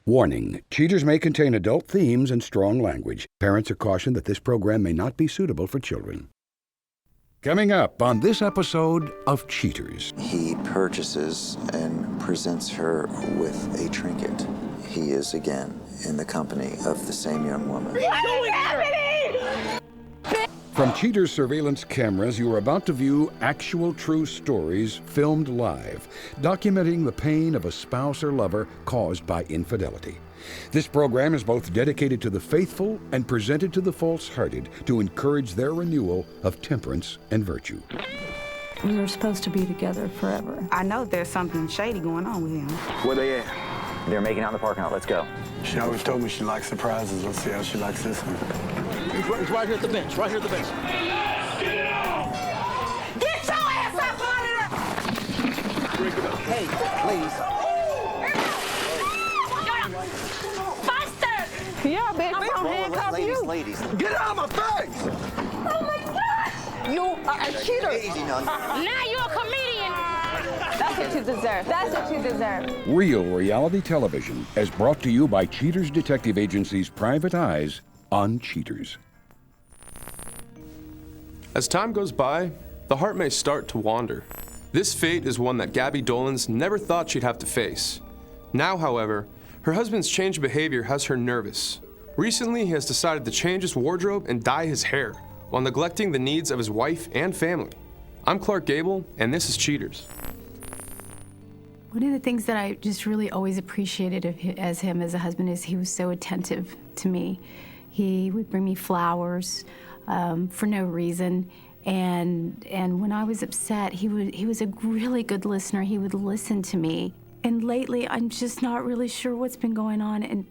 Warning, Cheaters may contain adult themes and strong language. Parents are cautioned that this program may not be suitable for children. Coming up on this episode of Cheaters. He purchases and presents her with a trinket. He is again in the company of the same young woman. What is happening? From Cheaters surveillance cameras, you are about to view actual true stories filmed live, documenting the pain of a spouse or lover caused by infidelity. This program is both dedicated to the faithful and presented to the false-hearted to encourage their renewal of temperance and virtue. We were supposed to be together forever. I know there's something shady going on with him. Where they at? They're making out in the parking lot. Let's go. She always told me she likes surprises. Let's see how she likes this one. He's right here at the bench, right here at the bench. Get your ass up out of there! Hey, please. Buster! Yeah, bitch, I'm gonna handcuff you. Ladies. Get out of my face! Oh my God! You are a cheater. Easy, now. Now you're a comedian! That's what you deserve. That's what you deserve. Real reality television is brought to you by Cheaters Detective Agency's Private Eyes on Cheaters. As time goes by, the heart may start to wander. This fate is one that Gaby Dolenz never thought she'd have to face. Now, however, her husband's changed behavior has her nervous. Recently, he has decided to change his wardrobe and dye his hair, while neglecting the needs of his wife and family. I'm Clark Gable, and this is Cheaters. One of the things that I just really always appreciated of him as a husband is he was so attentive to me. He would bring me flowers for no reason, and when I was upset, he was a really good listener. He would listen to me. And lately, I'm just not really sure what's been going on, and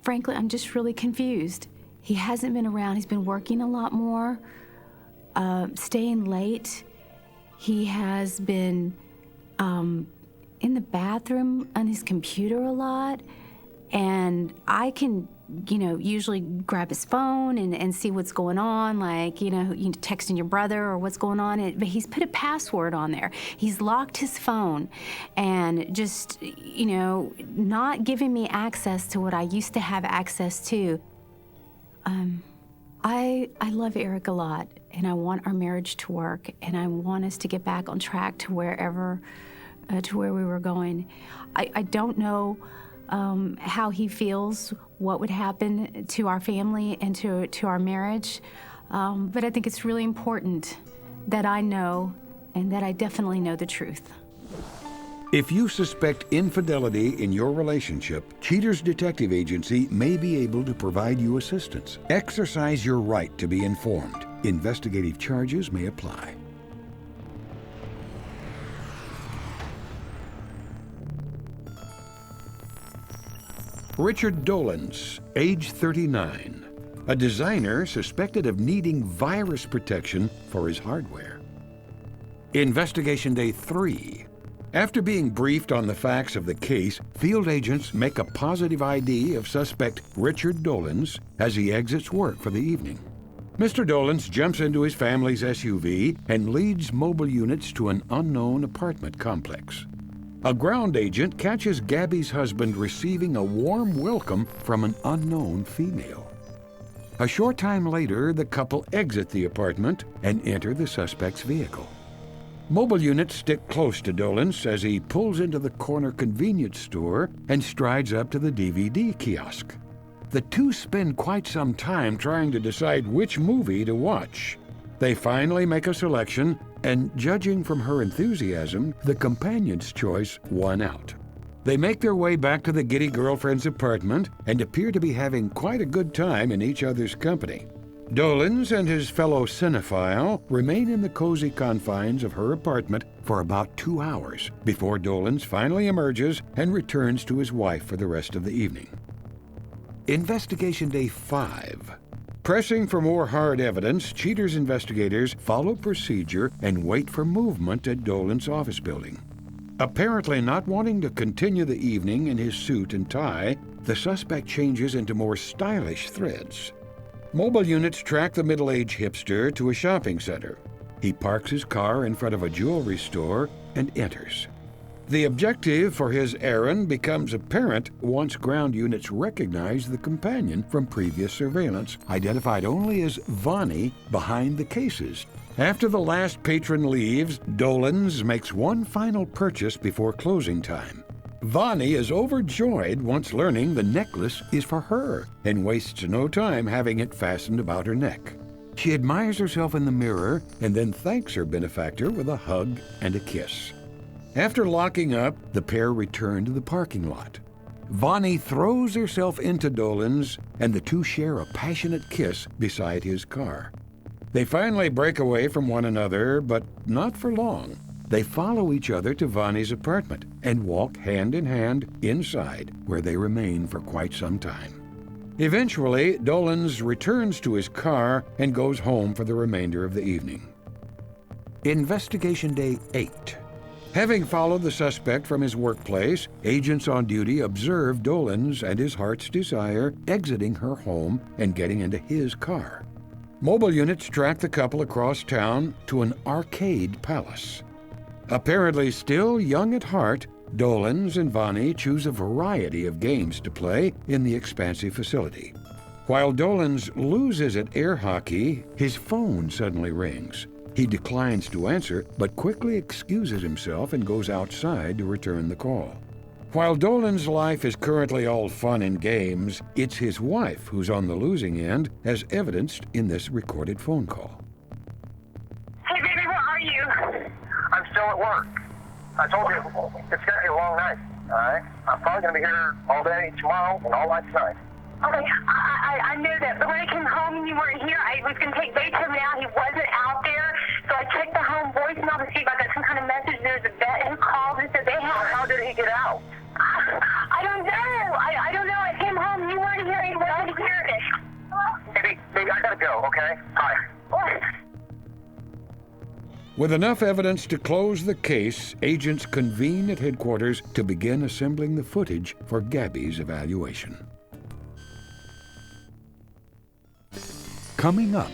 frankly, I'm just really confused. He hasn't been around. He's been working a lot more, staying late. He has been in the bathroom on his computer a lot, and I can, usually grab his phone and see what's going on, like, you texting your brother or what's going on, but he's put a password on there. He's locked his phone and just, not giving me access to what I used to have access to. I love Eric a lot, and I want our marriage to work, and I want us to get back on track to where we were going. I don't know how he feels, what would happen to our family and to our marriage, but I think it's really important that I know, and that I definitely know the truth. If you suspect infidelity in your relationship, Cheaters Detective Agency may be able to provide you assistance. Exercise your right to be informed. Investigative charges may apply. Richard Dolenz, age 39, a designer suspected of needing virus protection for his hardware. Investigation Day 3. After being briefed on the facts of the case, field agents make a positive ID of suspect Richard Dolenz as he exits work for the evening. Mr. Dolenz jumps into his family's SUV and leads mobile units to an unknown apartment complex. A ground agent catches Gaby's husband receiving a warm welcome from an unknown female. A short time later, the couple exit the apartment and enter the suspect's vehicle. Mobile units stick close to Dolenz as he pulls into the corner convenience store and strides up to the DVD kiosk. The two spend quite some time trying to decide which movie to watch. They finally make a selection, and judging from her enthusiasm, the companion's choice won out. They make their way back to the giddy girlfriend's apartment and appear to be having quite a good time in each other's company. Dolenz and his fellow cinephile remain in the cozy confines of her apartment for about 2 hours before Dolenz finally emerges and returns to his wife for the rest of the evening. Investigation Day 5. Pressing for more hard evidence, Cheaters investigators follow procedure and wait for movement at Dolenz's office building. Apparently not wanting to continue the evening in his suit and tie, the suspect changes into more stylish threads. Mobile units track the middle-aged hipster to a shopping center. He parks his car in front of a jewelry store and enters. The objective for his errand becomes apparent once ground units recognize the companion from previous surveillance, identified only as Vonnie, behind the cases. After the last patron leaves, Dolenz makes one final purchase before closing time. Vonnie is overjoyed once learning the necklace is for her and wastes no time having it fastened about her neck. She admires herself in the mirror and then thanks her benefactor with a hug and a kiss. After locking up, the pair return to the parking lot. Vonnie throws herself into Dolenz, and the two share a passionate kiss beside his car. They finally break away from one another, but not for long. They follow each other to Vonnie's apartment and walk hand in hand inside, where they remain for quite some time. Eventually, Dolenz returns to his car and goes home for the remainder of the evening. Investigation Day 8. Having followed the suspect from his workplace, agents on duty observe Dolenz and his heart's desire exiting her home and getting into his car. Mobile units track the couple across town to an arcade palace. Apparently still young at heart, Dolenz and Vonnie choose a variety of games to play in the expansive facility. While Dolenz loses at air hockey, his phone suddenly rings. He declines to answer, but quickly excuses himself and goes outside to return the call. While Dolenz's life is currently all fun and games, it's his wife who's on the losing end, as evidenced in this recorded phone call. Hey, baby, where are you? I'm still at work. I told you, it's going to be a long night, all right? I'm probably going to be here all day tomorrow and all night tonight. Okay, I knew that, but when I came home and you weren't here, I was going to take Bates him out. He wasn't out there, so I checked the home voicemail to see if I got some kind of message. There's a vet who called and said they have. How did he get out? I don't know. I don't know. I came home, you weren't here, he wasn't here. Baby, I got to go, okay? Bye. With enough evidence to close the case, agents convene at headquarters to begin assembling the footage for Gaby's evaluation. Coming up,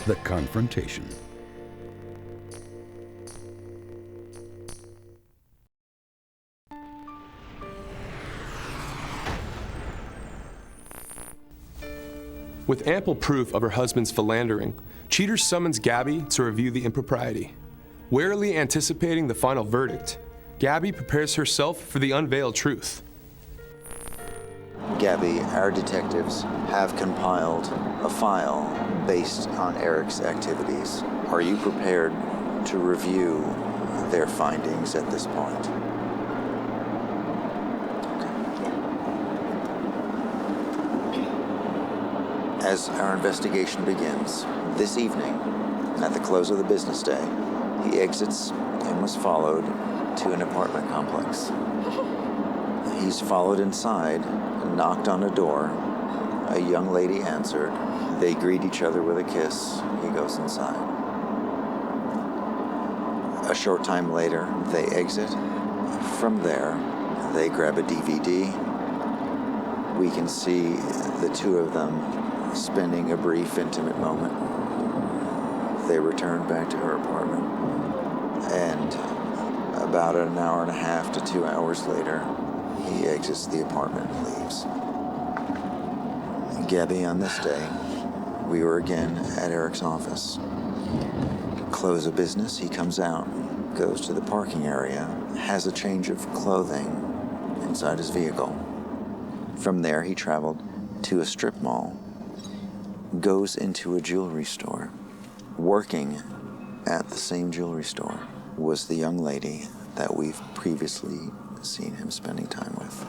the confrontation. With ample proof of her husband's philandering, Cheater summons Gaby to review the impropriety. Warily anticipating the final verdict, Gaby prepares herself for the unveiled truth. Gaby, our detectives have compiled a file based on Eric's activities. Are you prepared to review their findings at this point? As our investigation begins, this evening, at the close of the business day, he exits and was followed to an apartment complex. He's followed inside, knocked on a door. A young lady answered. They greet each other with a kiss. He goes inside. A short time later, they exit. From there, they grab a DVD. We can see the two of them spending a brief, intimate moment. They return back to her apartment, and about an hour and a half to 2 hours later, he exits the apartment and leaves. Gaby, on this day, we were again at Eric's office. Close of business, he comes out, goes to the parking area, has a change of clothing inside his vehicle. From there, he traveled to a strip mall, goes into a jewelry store. Working at the same jewelry store was the young lady that we've previously seen him spending time with.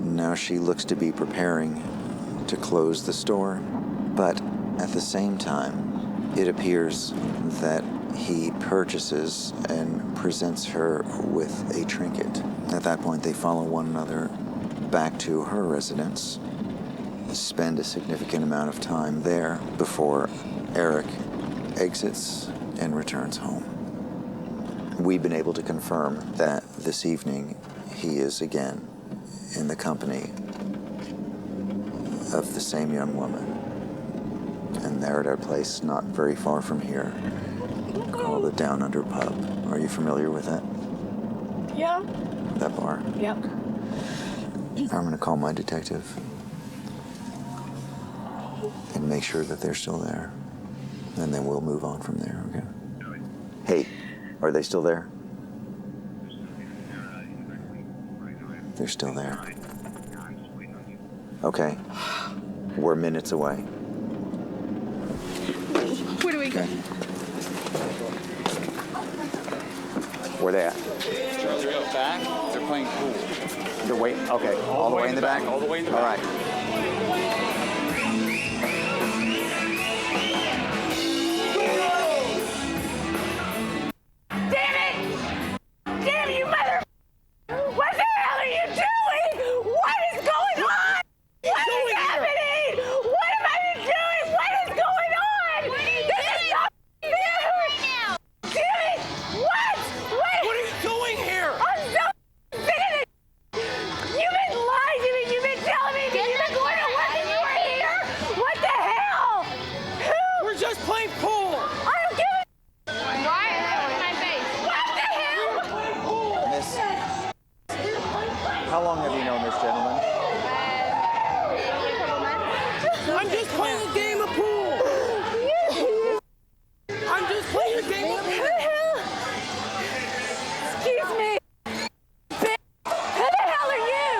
Now she looks to be preparing to close the store, but at the same time, it appears that he purchases and presents her with a trinket. At that point, they follow one another back to her residence, spend a significant amount of time there before Eric exits and returns home. We've been able to confirm that this evening he is again in the company of the same young woman. And they're at our place not very far from here, called the Down Under Pub. Are you familiar with that? Yeah. That bar. Yep. I'm going to call my detective and make sure that they're still there. And then we'll move on from there, okay? Hey, are they still there? They're still there. Okay. We're minutes away. Where do we go? Where they at? Charlie, up back. They're playing pool. They're waiting. Okay. All the way in the back? All the way in the back. All right. How long have you known this gentleman? A couple months. I'm just playing a game of pool. I'm just playing a game of pool. Excuse me. Who the hell are you?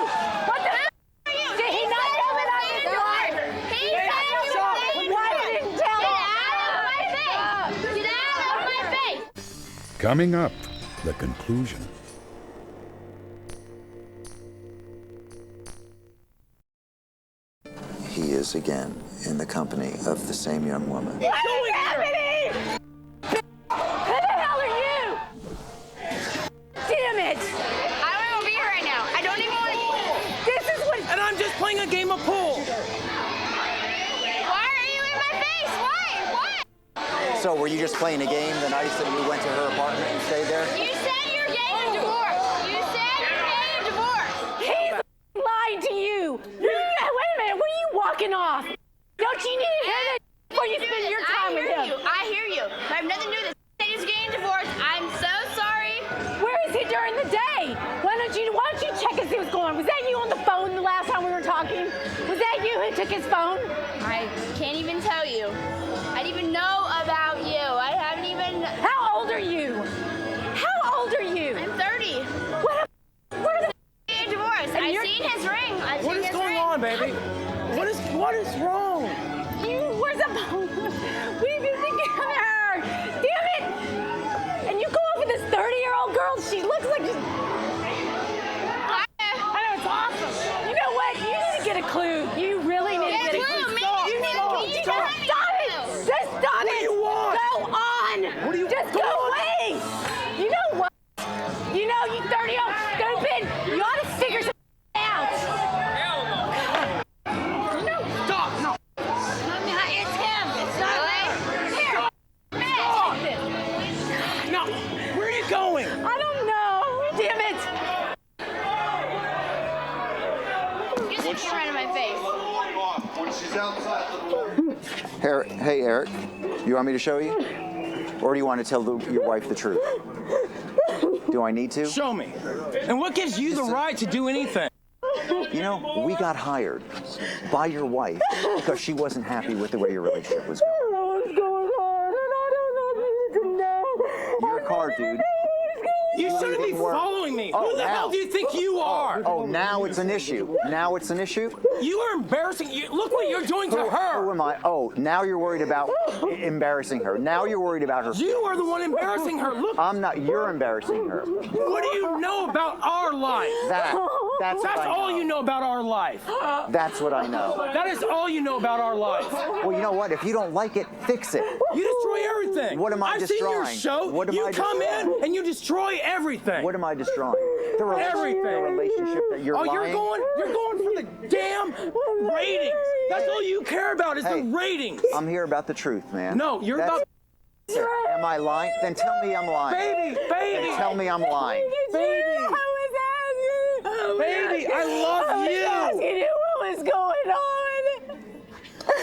What the hell are you? Did he not know that I was alive? He said you were late. Why didn't tell him? Get out of my face. Get out of my face. Coming up, the conclusion. He is again in the company of the same young woman. What is happening? Who the hell are you? Damn it! I don't even be here right now. I don't even want to. This is what. And I'm just playing a game of pool. Why are you in my face? Why? So were you just playing a game the night that you went to her apartment and stayed there? You said you're getting a divorce. You said you're getting a divorce. He's lied to you. Wait a minute. Where are you walking off? Don't you need to hear this before you spend your time with him? I hear you. I have nothing to do with this. He's getting divorced. I'm so sorry. Where is he during the day? Why don't you check and see what's going on? Was that you on the phone the last time we were talking? Was that you who took his phone? I can't even tell you. I didn't even know about you. I haven't even... How old are you? How old are you? I'm 30. Where the Getting divorced. I've seen his ring. What is going on, baby? What is wrong? Where's the phone? We've been together. Damn it! And you go off with this 30-year-old girl. She looks like she's... I know, it's awesome. You know what? You need to get a clue. You really need to get a clue. Stop it! Just stop it! What do you want? Go on! What do you Just go go on? away! You know what? You know, you 30-year-old stupid! You ought to figure something out! Stop! No! It's him! It's not me! Here! Stop! Take this. No! Where are you going? I don't know! Damn it! You just came right in my face. Hey, Eric, you want me to show you? Or do you want to tell your wife the truth? Do I need to? Show me. And what gives you the right to do anything? You know, we got hired by your wife because she wasn't happy with the way your relationship was going. I don't know what's going on, and I don't know if you need to know. You're a car, dude. You shouldn't be following me. Who the hell do you think you are? Oh, now it's an issue. Now it's an issue? You are embarrassing. Look what you're doing to her. Who am I? Oh, now you're worried about embarrassing her. Now you're worried about her. You are the one embarrassing her. Look. I'm not. You're embarrassing her. What do you know about our life? That's all you know about our life. That's what I know. That is all you know about our life. Well, you know what? If you don't like it, fix it. You destroy everything. What am I destroying? I've seen your show. What am you I come destroying? in and you destroy everything. What am I destroying? The relationship that you're lying. You're going for the damn ratings. That's all you care about is the ratings. I'm here about the truth, man. No, you're about. Am I lying? Then tell me I'm lying. Baby. Then tell me I'm lying. Baby, I love you. I was asking you what was going on.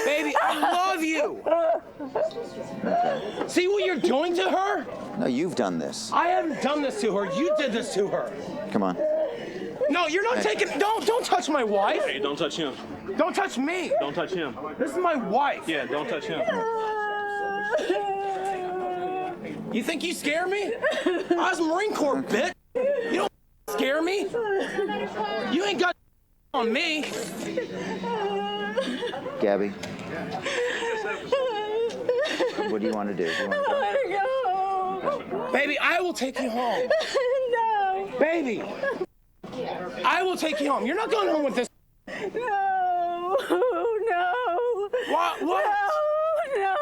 Baby, I love you. Okay. See what you're doing to her? No, you've done this. I haven't done this to her. You did this to her. Come on. No, you're not taking. Don't touch my wife. Hey, don't touch him. Don't touch me. Don't touch him. This is my wife. Yeah, don't touch him. You think you scare me? I was Marine Corps, bitch. You don't scare me. You ain't got on me. Gabby. What do you want to do? I want to go home. Baby, I will take you home. No. Baby, I will take you home. You're not going home with this. No. No. What? No. No.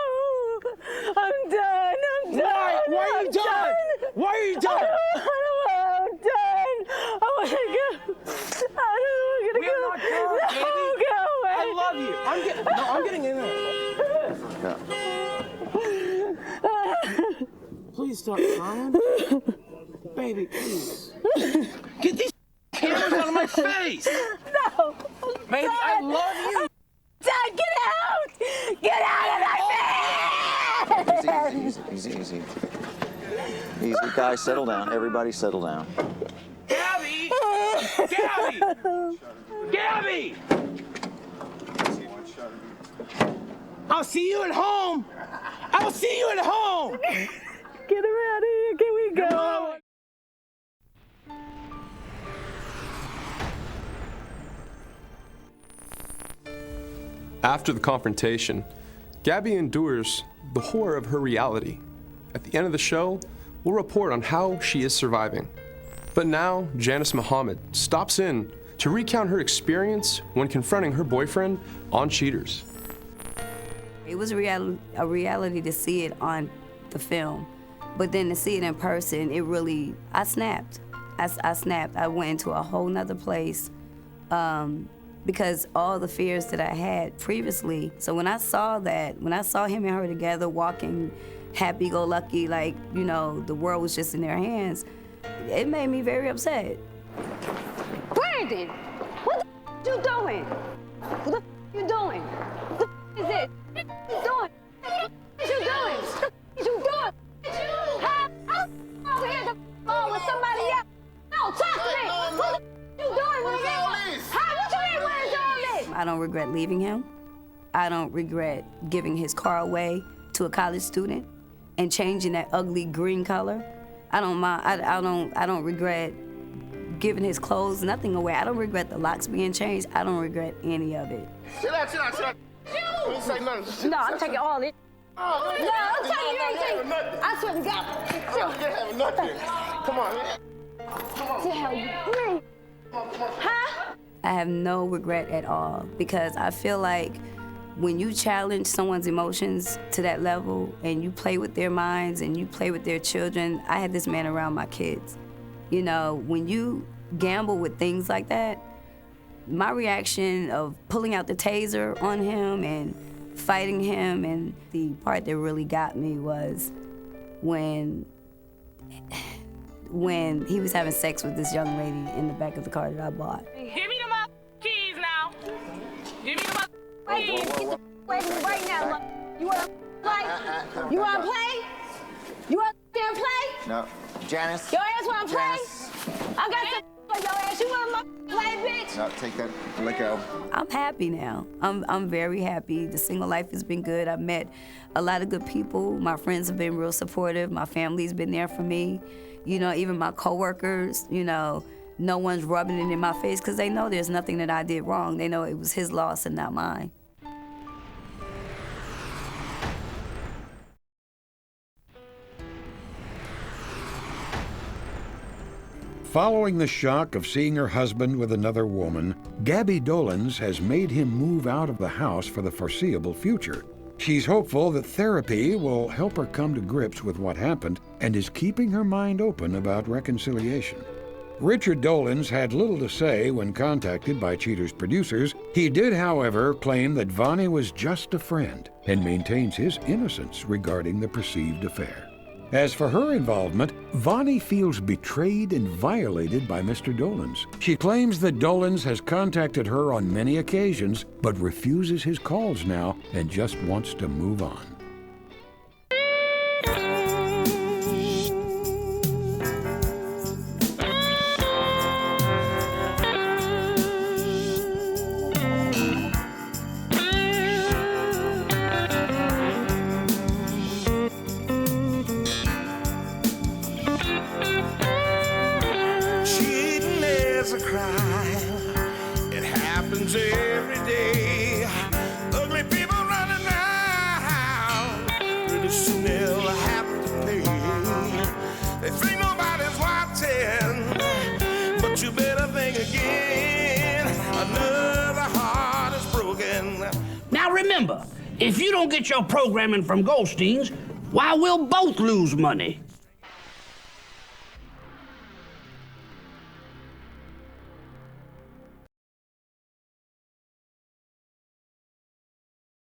I'm done. I'm done. Why are you done? Why are you done? I'm done. I want to go. I don't want to go. Not done, No, baby. go away. I love you. I'm getting in there. Please stop crying. Baby, please. Get these cameras out of my face. No. Baby, I love you. Dad, get out! Get out of my face! Easy. Easy, guys, settle down. Everybody settle down. Gabby! Gabby! Gabby! I'll see you at home. I'll see you at home. Get her out of here. Can we go? After the confrontation, Gaby endures the horror of her reality. At the end of the show, we'll report on how she is surviving. But now, Janyce Mohammed stops in to recount her experience when confronting her boyfriend on Cheaters. It was a reality to see it on the film, but then to see it in person, I snapped. I snapped. I went into a whole nother place because all the fears that I had previously. So when I saw him and her together walking happy-go-lucky, like, you know, the world was just in their hands, it made me very upset. Brandon, what the you doing? What the you doing? What the is it? What you doing? What you doing? What you doing? Huh? I'm over here the phone with somebody else. No, talk to me. What the you doing with me? Huh? What you ain't want to do with me? I don't regret leaving him. I don't regret giving his car away to a college student and changing that ugly green color. I don't mind. I don't regret giving his clothes, nothing away. I don't regret the locks being changed. I don't regret any of it. Chill out. Don't say nothing. No, I'm taking all it. Oh, no, I'm telling you anything. I swear to God. You didn't have nothing. Come on. Tell me. Huh? I have no regret at all because I feel like when you challenge someone's emotions to that level and you play with their minds and you play with their children, I had this man around my kids. You know, when you gamble with things like that, my reaction of pulling out the taser on him and fighting him, and the part that really got me was when he was having sex with this young lady in the back of the car that I bought. Give me the keys now. Give me the keys. Get the right now. You want to play? You want to play? You want to play? No. Janyce. Your ass want to play? I got some for your ass. You want to play, bitch? No, take that. Let go. I'm happy now. I'm very happy. The single life has been good. I've met a lot of good people. My friends have been real supportive. My family's been there for me. You know, even my coworkers, you know, no one's rubbing it in my face because they know there's nothing that I did wrong. They know it was his loss and not mine. Following the shock of seeing her husband with another woman, Gaby Dolenz has made him move out of the house for the foreseeable future. She's hopeful that therapy will help her come to grips with what happened and is keeping her mind open about reconciliation. Richard Dolenz had little to say when contacted by Cheaters' producers. He did, however, claim that Vonnie was just a friend and maintains his innocence regarding the perceived affair. As for her involvement, Vonnie feels betrayed and violated by Mr. Dolenz. She claims that Dolenz has contacted her on many occasions, but refuses his calls now and just wants to move on. A crime. It happens every day. Ugly people running around. Pretty soon they'll have to pay. They think nobody's watching, but you better think again. Another heart is broken. Now remember, if you don't get your programming from Goldstein's, why, we'll both lose money.